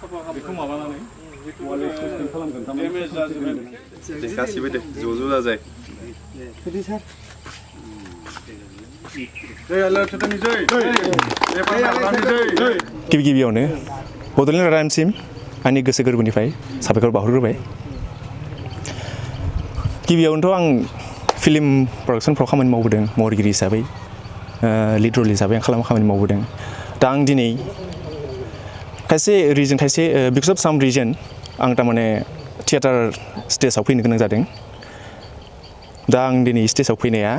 बेखौ माबानानै डेमेज जाजोबबाय गासिबो दे ज' जाजाय गिबि गिबियावनो बड'लेण्ड रादाबसिम आंनि गोसो गोरबोनिफ्राय साबायखर बावहरग्रोबाय गिबियावनोथ' आं फिल्म प्रडाक्शनफ्राव खामानि मावबोदों महरगिरि हिसाबै लिड रल हिसाबै आं खामानि मावबोदों दा आं दिनै खायसे बिकज अफ साम रिजन आं थारमाने थियेटार स्टेजाव फैनो गोनां जादों दा आं दिनै स्टेजाव फैनाया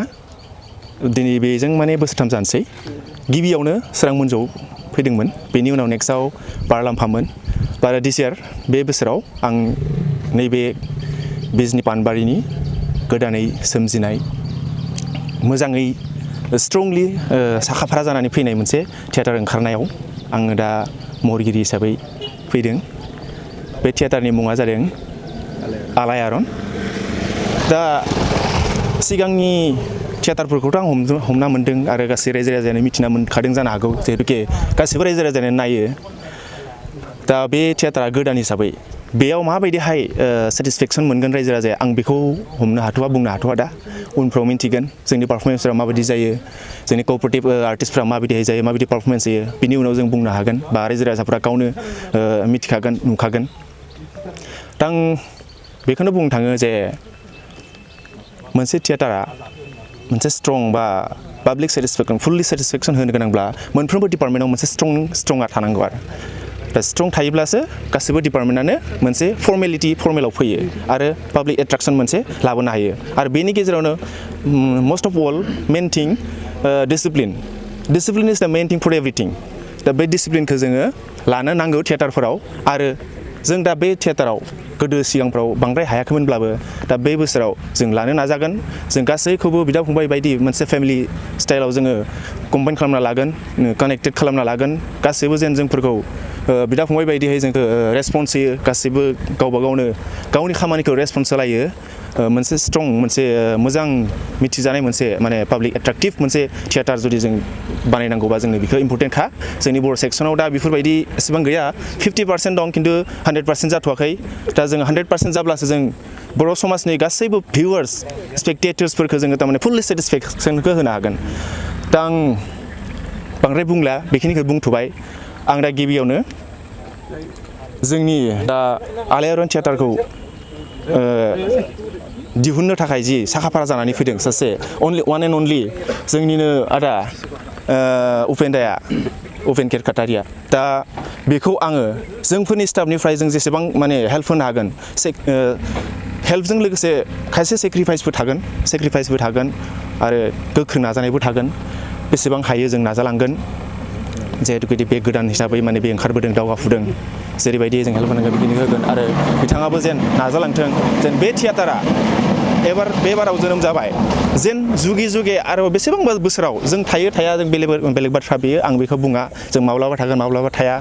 दिनै बेजों माने बोसोरथाम जानोसै गिबियावनो सोरां मन्जुआव फैदोंमोन बेनि उनाव नेक्स्टआव बारलाम्फामोन बारा दिस इयार बे बोसोराव आं नैबे बिजनि पानबारिनि गोदानै सोमजिनाय मोजाङै स्ट्रंलि साखाफारा जानानै फैनाय मोनसे थियेटार ओंखारनायाव आङो दा महरगिरि हिसाबै फैदों बे थियेटारनि मुङा जादों आलायारन दा सिगांनि थियेटारफोरखौथ' आं हमना मोन्दों आरो गासै रायजो राजायानो मिथिना मोनखादों जानो हागौ जिहेतुके गासैबो रायजो राजायानो नायो दा बे थियेटारा गोदान हिसाबै बेयाव माबायदिहाय सेटिसफेक्सन मोनगोन रायजो राजाया आं बेखौ बुंनो हाथ'वा दा उनफ्राव मिन्थिगोन जोंनि पारफरमेन्सफोरा माबायदि जायो जोंनि क'अपारेटिभ आर्टिस्टफ्रा माबायदिहाय जायो माबायदि पारफरमेन्स जायो बिनि उनाव जों बुंनो हागोन बा रायजो राजाफ्रा गावनो मिथिखागोन नुखागोन दा आं बेखौनो बुंनो थाङो जे मोनसे थियेटारा मोनसे स्ट्रं बा पाब्लिक सेटिसफेक्सन फुल्लि सेटिसफेक्सन होनो गोनांब्ला मोनफ्रोमबो डिपार्टमेन्टआव मोनसे स्ट्रंआ थानांगौ आरो दा स्ट्रं थायोब्लासो गासैबो डिपार्टमेन्टआनो मोनसे फर्मेलाव फैयो आरो पाब्लिक एट्राक्सन मोनसे लाबोनो हायो आरो बेनि गेजेरावनो मस्ट अफ अल मेन थिं डिसिप्लिन इज द मेन थिं फर एभ्रिथिं दा बे डिसिप्लिनखौ जोङो लानो नांगौ थियेटारफोराव आरो जों दा बे थियेटाराव गोदो सिगांफ्राव बांद्राय हायाखैमोनब्लाबो दा बे बोसोराव जों लानो नाजागोन जों गासैखौबो बिदा फंबाय बायदि मोनसे फेमिलि स्टाइलाव जोङो कम्बाइन खालामना लागोन कानेक्टेड खालामना लागोन गासैबो जेन जोंफोरखौ बिदा फंबाय बायदिहाय जोंखौ रेसपन्स होयो गासैबो गावबा गावनो गावनि खामानिखौ रेसपन्स होलायो मोनसे स्ट्रं मोनसे मोजां मिथिजानाय मोनसे माने पाब्लिक एट्राक्टिभ मोनसे थियेटार जुदि जों बानायनांगौबा जोंनो बेखौ इम्परटेन्टखा जोंनि बर' सेक्सनाव दा बेफोरबायदि एसेबां गैया 50% दं खिन्थु 100% जाथ'वाखै दा जों 100% जाब्लासो जों बर' समाजनि गासैबो भिउवार्स स्पेक्टेटर्सफोरखौ जोङो थारमाने फुल्लि सेटिसफेक्सनखौ होनो हागोन दा आं बांद्राय बुंला बेखिनिखौ बुंथ'बाय आं दा गिबियावनो जोंनि दा आलायारन थियेटारखौ दिहुननो थाखाय जि साखाफारा जानानै फैदों सासे वान एन्ड अनलि जोंनिनो आदा उपेन केरकाटारिया दा बेखौ आङो जोंफोरनि स्टाफनिफ्राय जों जेसेबां माने हेल्प होनो हागोन हेल्पजों लोगोसे खायसे सेक्रिफाइसबो थागोन आरो गोख्रों नाजानायबो थागोन बेसेबां हायो जों नाजालांगोन जिहेतु बे गोदान हिसाबै माने बे ओंखारबोदों दावगाफुदों जेरैबायदि जों हेल्प होनांगोन बिदिनो होगोन आरो बिथाङाबो जेन नाजालांथों जेन बे थियेटारा बे बाराव जोनोम जाबाय जेन जुगे आरो बेसेबांबा बोसोराव जों थाया जों बेलेग बाथ्रा बेयो आं बेखौ बुङा जों माब्लाबा थागोन माब्लाबा थाया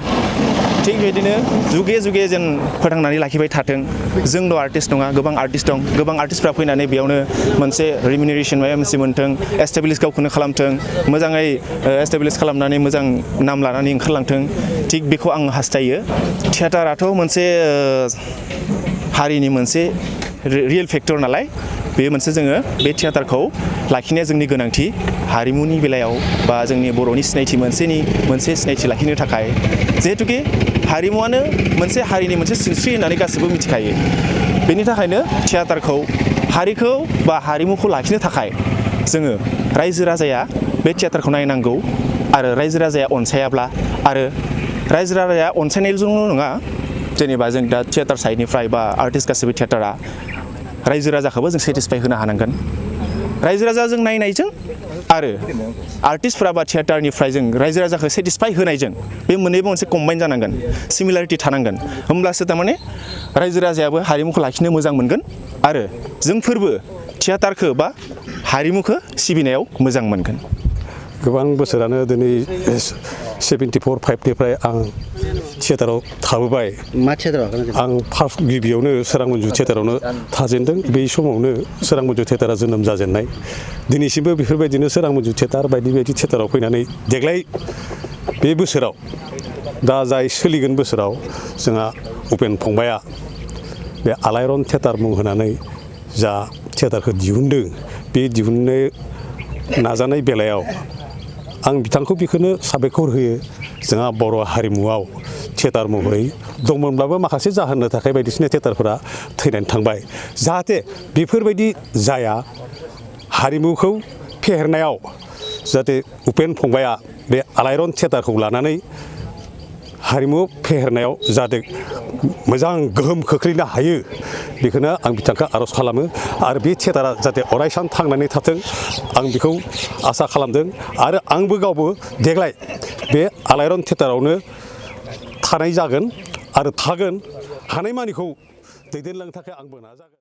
थिग बेबायदिनो जुगे जेन फोथांनानै लाखिबाय थाथों जोंल' आर्टिस्ट नङा गोबां आर्टिस्ट दं गोबां आर्टिस्टफ्रा फैनानै बेयावनो मोनसे रिमिनेरेसन माबा मोनसे मोन्थों एस्टाब्लिश गावखौनो खालामथों मोजाङै एस्टाब्लिश खालामनानै मोजां नाम लानानै ओंखारलांथों थिग बेखौ आं हास्थायो थियेटाराथ' मोनसे हारिनि मोनसे रियेल फेक्टर नालाय बे मोनसे जोङो बे थियेटारखौ लाखिनाया जोंनि गोनांथि हारिमुनि बेलायाव बा जोंनि बर'नि सिनायथि मोनसे सिनायथि लाखिनो थाखाय जिहेतुके हारिमुवानो मोनसे हारिनि मोनसे सिनस्रि होननानै गासैबो मिथिखायो बेनि थाखायनो थियेटारखौ हारिखौ बा हारिमुखौ लाखिनो थाखाय जोङो रायजो राजाया बे थियेटारखौ नायनांगौ आरो रायजो राजाया अनसायाब्ला आरो रायजो राजाया अनसायनायजोंल' नङा जेनेबा जों दा थियेटार साइडनिफ्राय बा आर्टिस्ट गासैबो थियेटारा रायजो राजाखौबो जों सेटिसफाइ होनो हानांगोन रायजो राजाजों नायनायजों आरो आर्टिस्टफ्रा बा थियेटारनिफ्राय जों रायजो राजाखौ सेटिसफाइ होनायजों बे मोननैबो मोनसे कम्बाइन जानांगोन सिमिलारिटि थानांगोन होमब्लासो थारमाने रायजो राजायाबो हारिमुखौ लाखिनो मोजां मोनगोन आरो जोंफोरबो थियेटारखौ बा हारिमुखौ सिबिनायाव मोजां मोनगोन गोबां बोसोरानो दिनै 74-5निफ्राय आं थियेटाराव थाबोबाय मा थियेटाराव आं फार्स्ट गिबियावनो सोरां मन्जु थियेटारावनो थाजेनदों बै समावनो सोरां मन्जु थियेटारा जोनोम जाजेननाय दिनैसिमबो बेफोरबायदिनो सोरां मन्जु थियेटार बायदि थियेटाराव फैनानै देग्लाय बे बोसोराव दा जाय सोलिगोन बोसोराव जोंहा उपेन फंबाया बे आलायारन थियेटार मुं होनानै जा थियेटारखौ दिहुनदों बे दिहुननो नाजानाय बेलायाव आं बिथांखौ बेखौनो साबायखर होयो जोंहा बर' हारिमुआव थियेटार महरै दंमोनब्लाबो माखासे जाहोननि थाखाय बायदिसिना थियेटारफोरा थैनानै थांबाय जाहाथे बेफोरबायदि जाया हारिमुखौ फेहेरनायाव जाहाथे उपेन फंबाया बे आलायारन थियेटारखौ लानानै हारिमु फेहेरनायाव जाहाथे मोजां गोहोम खोख्लैनो हायो बेखौनो आं बिथांखौ आर'ज खालामो आरो बे थियेटारा जाहाथे अरायसान थांनानै थाथों आं बेखौ आसा खालामदों आरो आंबो गावबो देग्लाय बे आलायारन थियेटारावनो थानाय जागोन आरो थागोन हानायमानिखौ दैदेनलांनो थाखाय आंबो नाजागोन।